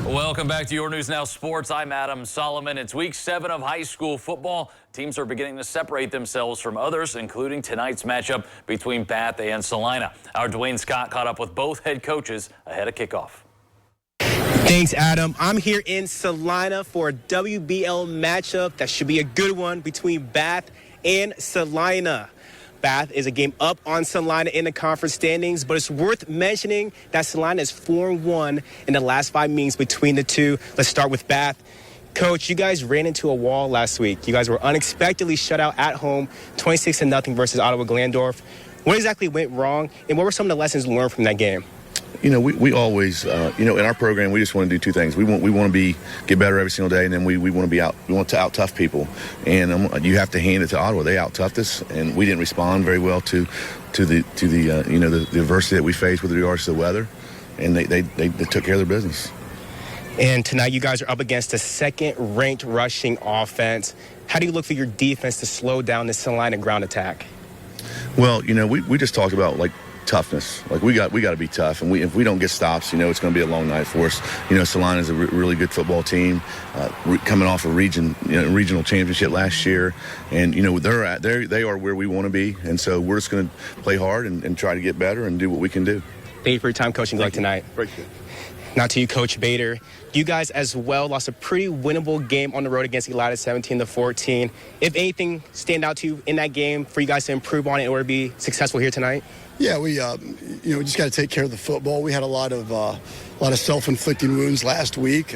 Welcome back to Your News Now Sports. I'm Adam Solomon. It's week 7 of high school football. Teams are beginning to separate themselves from others, including tonight's matchup between Bath and Salina. Our Dwayne Scott caught up with both head coaches ahead of kickoff. Thanks, Adam. I'm here in Salina for a WBL matchup that should be a good one between Bath and Salina. Bath is a game up on Salina in the conference standings, but it's worth mentioning that Salina is 4-1 in the last 5 meetings between the two. Let's start with Bath. Coach, you guys ran into a wall last week. You guys were unexpectedly shut out at home, 26-0 versus Ottawa Glandorf. What exactly went wrong, and what were some of the lessons learned from that game? You know, we always, in our program, we just want to do 2 things. We want to get better every single day, and then we want to out tough people. And you have to hand it to Ottawa. They out toughed us, and we didn't respond very well to the adversity that we faced with regards to the weather, and they took care of their business. And tonight you guys are up against a second-ranked rushing offense. How do you look for your defense to slow down the Salina ground attack? Well, we just talked about toughness. We got to be tough, and if we don't get stops, it's going to be a long night for us. Salina is a really good football team, coming off a regional championship last year, and they are where we want to be, and so we're just going to play hard and try to get better and do what we can do. Thank you for your time coaching tonight. Appreciate it. Now to you, Coach Bader. You guys as well lost a pretty winnable game on the road against Elida 17-14. If anything stand out to you in that game for you guys to improve on it in order to be successful here tonight? Yeah, we just got to take care of the football. We had a lot of self-inflicting wounds last week.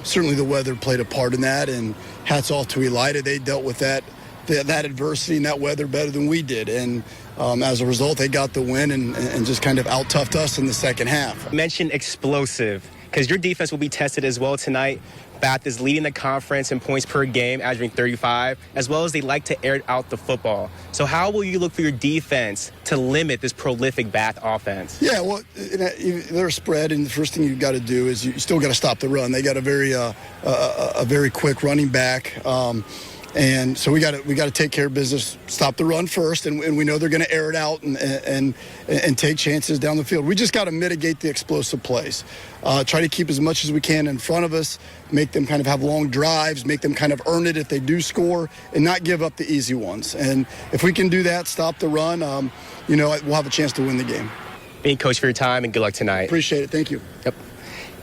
Certainly the weather played a part in that, and hats off to Elida. They dealt with that adversity and that weather better than we did, and as a result, they got the win and just kind of out-toughed us in the second half. Mention explosive, because your defense will be tested as well tonight. Bath is leading the conference in points per game, averaging 35, as well as they like to air out the football. So how will you look for your defense to limit this prolific Bath offense? Yeah, well, they're spread, and the first thing you've got to do is you still got to stop the run. They got a very quick running back. And so we got to take care of business, stop the run first, and we know they're going to air it out and take chances down the field. We just got to mitigate the explosive plays. Try to keep as much as we can in front of us, make them kind of have long drives, make them kind of earn it if they do score, and not give up the easy ones. And if we can do that, stop the run, we'll have a chance to win the game. Thank you, Coach, for your time, and good luck tonight. Appreciate it. Thank you. Yep.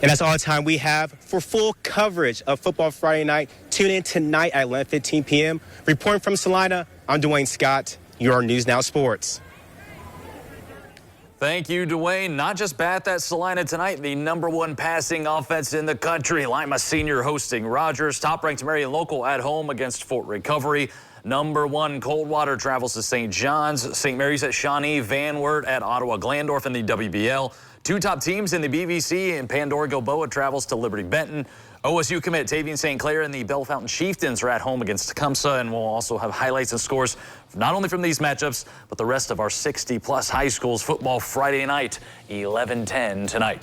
And that's all the time we have for full coverage of Football Friday night. Tune in tonight at 11:15 p.m. Reporting from Salina, I'm Dwayne Scott, your News Now Sports. Thank you, Dwayne. Not just Bath at Salina tonight, the #1 passing offense in the country. Lima Senior hosting Rogers. Top-ranked Marion Local at home against Fort Recovery. #1 Coldwater travels to St. John's. St. Mary's at Shawnee. Van Wert at Ottawa Glandorf in the WBL. 2 top teams in the BVC, and Pandora Gilboa travels to Liberty Benton. OSU commit Tavian St. Clair and the Bell Fountain Chieftains are at home against Tecumseh, and we'll also have highlights and scores not only from these matchups, but the rest of our 60-plus high schools football Friday night, 11:10 tonight.